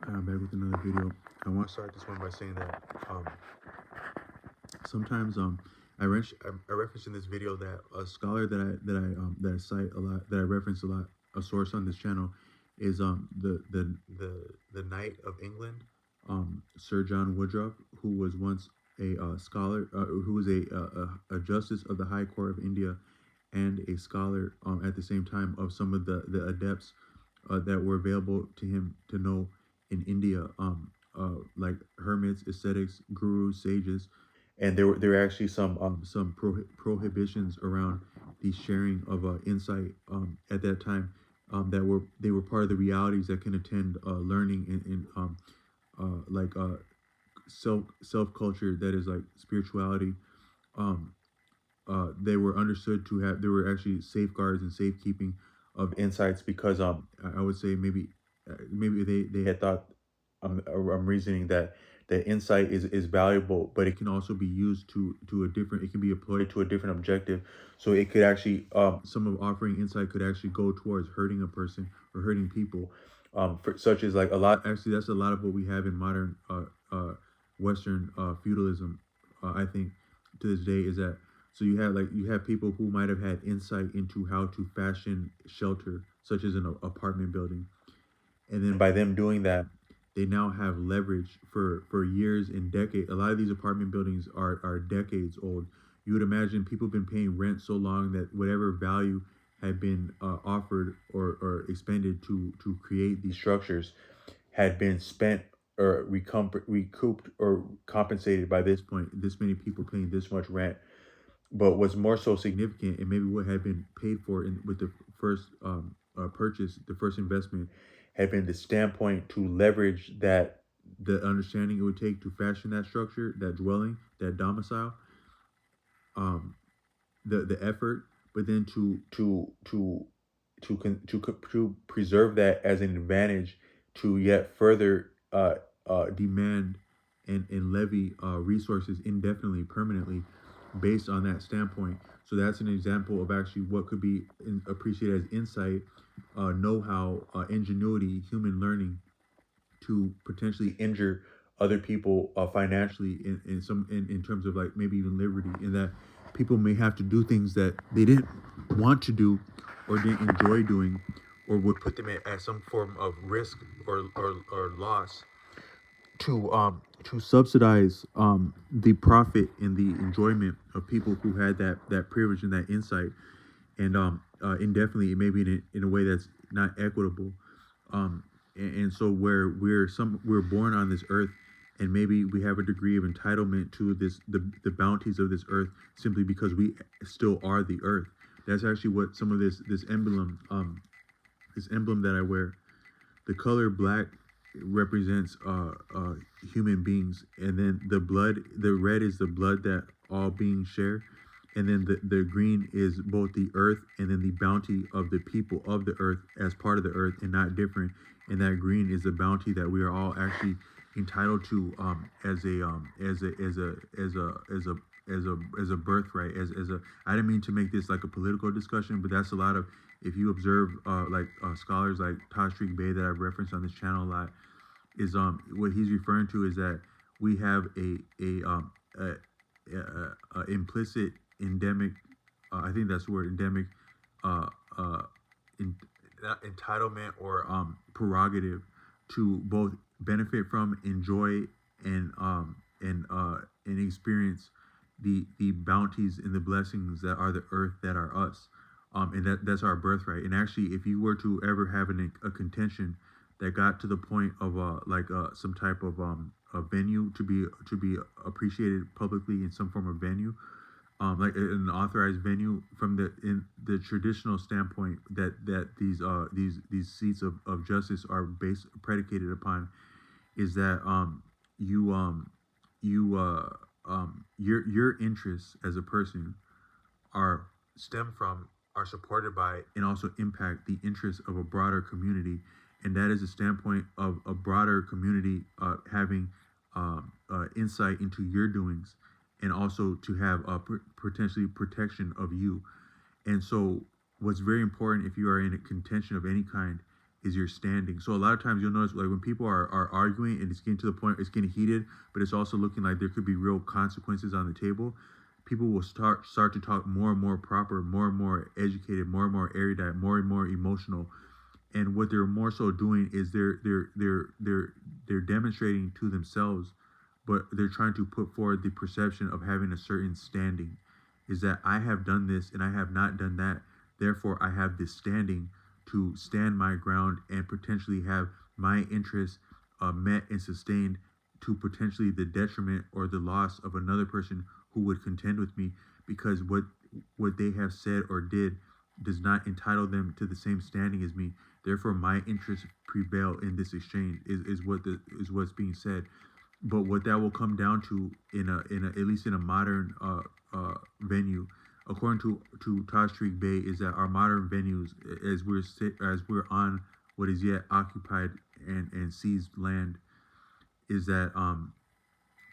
I'm back with another video. I want to start this one by saying that sometimes I referenced in this video that a scholar that I cite a lot, that I reference a lot, a source on this channel is the Knight of England, Sir John Woodruff, who was once a scholar, who was a justice of the High Court of India, and a scholar at the same time of some of the adepts that were available to him to know in India, like hermits, ascetics, gurus, sages, and there were actually some prohibitions around the sharing of insight at that time, that were part of the realities that can attend learning in like self culture, that is like spirituality. Um, they were understood to have, there were actually safeguards and safekeeping of insights, because I would say maybe they had thought, I'm reasoning that insight is valuable, but it can also be used to a different, it can be employed to a different objective. So it could actually, some of offering insight could actually go towards hurting a person or hurting people, such as like a lot, actually that's a lot of what we have in modern Western feudalism. I think to this day is that, so you have people who might have had insight into how to fashion shelter, such as an apartment building, and then by them doing that, they now have leverage for years and decades. A lot of these apartment buildings are decades old. You would imagine people have been paying rent so long that whatever value had been offered or expended to create these structures had been spent or recouped or compensated by this point. This many people paying this much rent. But what's more so significant, and maybe what had been paid for with the first purchase, the first investment, had been the standpoint to leverage that, the understanding it would take to fashion that structure, that dwelling, that domicile, um, the effort, but then to preserve that as an advantage, to yet further demand and levy resources indefinitely, permanently, based on that standpoint. So that's an example of actually what could be appreciated as insight, know-how, ingenuity, human learning, to potentially injure other people financially in terms of like maybe even liberty, in that people may have to do things that they didn't want to do or didn't enjoy doing, or would put them at some form of risk or loss, to subsidize the profit and the enjoyment of people who had that privilege and that insight, and indefinitely, it may be in a way that's not equitable. And so where we're born on this earth, and maybe we have a degree of entitlement to the bounties of this earth, simply because we still are the earth. That's actually what some of this emblem that I wear, the color black, represents human beings, and then the red is the blood that all beings share, and then the green is both the earth and then the bounty of the people of the earth as part of the earth and not different. And that green is the bounty that we are all actually entitled to, as a birthright, as a, I didn't mean to make this like a political discussion, but that's a lot of, if you observe scholars like Tashreeq Bey that I've referenced on this channel a lot, is what he's referring to is that we have a implicit endemic, I think that's the word, endemic, uh, uh, in, entitlement or prerogative to both benefit from, enjoy, and experience the bounties and the blessings that are the earth, that are us, and that's our birthright. And actually, if you were to ever have a contention that got to the point of some type of a venue to be appreciated publicly in some form of venue, like an authorized venue from the traditional standpoint, that these seats of justice are based predicated upon, is that you you your interests as a person are stem from, are supported by, and also impact the interests of a broader community. And that is a standpoint of a broader community having insight into your doings, and also to have potentially protection of you. And so what's very important, if you are in a contention of any kind, is your standing. So a lot of times you'll notice like when people are arguing and it's getting to the point, it's getting heated, but it's also looking like there could be real consequences on the table. People will start to talk more and more proper, more and more educated, more and more erudite, more and more emotional. And what they're more so doing is they're demonstrating to themselves, but they're trying to put forward the perception of having a certain standing. Is that I have done this and I have not done that, therefore I have this standing to stand my ground and potentially have my interests met and sustained, to potentially the detriment or the loss of another person who would contend with me, because what they have said or did does not entitle them to the same standing as me. Therefore, my interests prevail in this exchange. Is what's being said. But what that will come down to in a at least in a modern venue, according to Tashreeq Bey, is that our modern venues, as we're on what is yet occupied and seized land, is that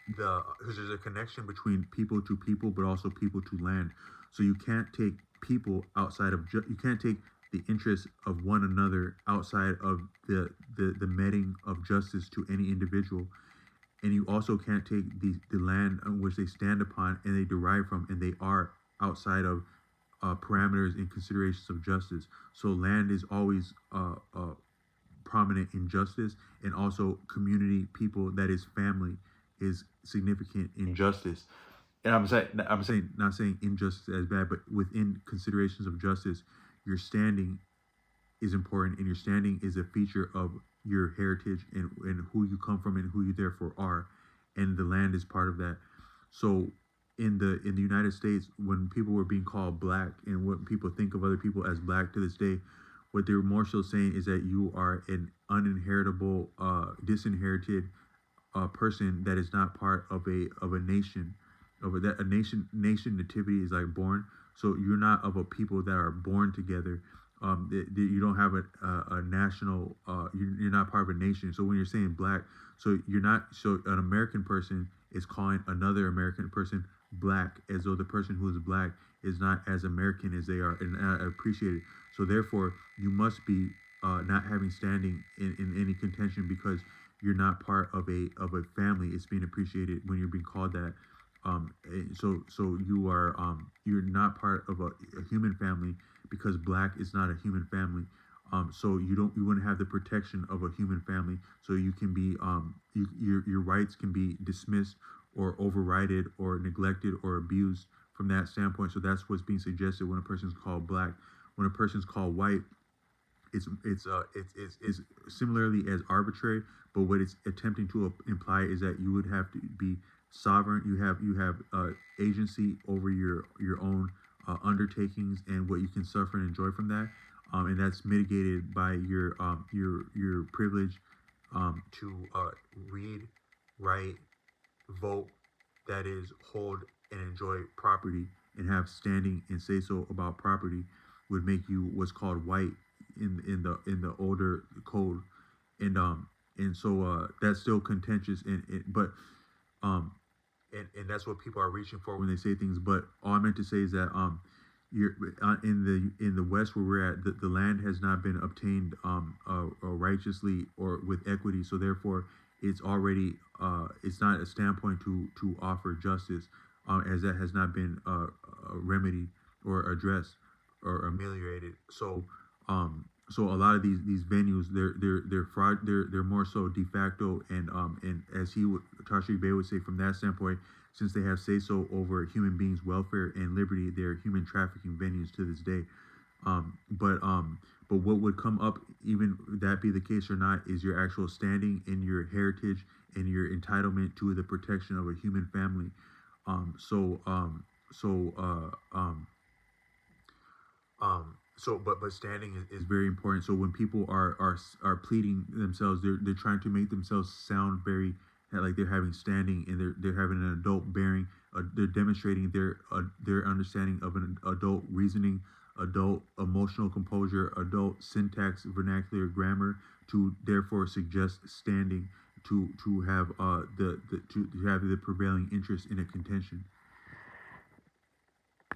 because there's a connection between people to people, but also people to land. So you can't take people outside of you can't take the interests of one another outside of the meting of justice to any individual, and you also can't take the land on which they stand upon and they derive from and they are outside of parameters and considerations of justice. So land is always prominent in justice, and also community, people, that is family, is significant in justice. And I'm saying not saying injustice as bad, but within considerations of justice, your standing is important, and your standing is a feature of your heritage and who you come from and who you therefore are, and the land is part of that. So in the United States, when people were being called black, and what people think of other people as black to this day, what they're more so saying is that you are an uninheritable, disinherited person that is not part of a nation. Over that, a nation nativity is like born. So you're not of a people that are born together. You don't have a national. You're not part of a nation. So when you're saying black, so you're not. So an American person is calling another American person black, as though the person who is black is not as American as they are and not appreciated. So therefore, you must be not having standing in any contention, because you're not part of a family. It's being appreciated when you're being called that. So you are you're not part of a human family, because black is not a human family. So you wouldn't have the protection of a human family. So you can be your rights can be dismissed or overridden or neglected or abused from that standpoint. So that's what's being suggested when a person's called black. When a person's called white, it's similarly as arbitrary, but what it's attempting to imply is that you would have to be sovereign. You have agency over your own undertakings and what you can suffer and enjoy from that, and that's mitigated by your privilege to read, write, vote, that is, hold and enjoy property, and have standing and say so about property, would make you what's called white in the older code. And so that's still contentious, but um and that's what people are reaching for when they say things. But all I meant to say is that you're in the West, where we're at, the land has not been obtained righteously or with equity. So therefore, it's already it's not a standpoint to offer justice, as that has not been remedied or addressed or ameliorated. So a lot of these venues, they're fraud, they're more so de facto, and as Tashreeq Bey would say, from that standpoint, since they have say so over human beings' welfare and liberty, they're human trafficking venues to this day. But what would come up, even that be the case or not, is your actual standing in your heritage and your entitlement to the protection of a human family. Um, so um, so uh, um, but standing is very important. So when people are pleading themselves, they're trying to make themselves sound very like they're having standing, and they're having an adult bearing. They're demonstrating their understanding of an adult reasoning, adult emotional composure, adult syntax, vernacular, grammar, to therefore suggest standing, to have to have the prevailing interest in a contention.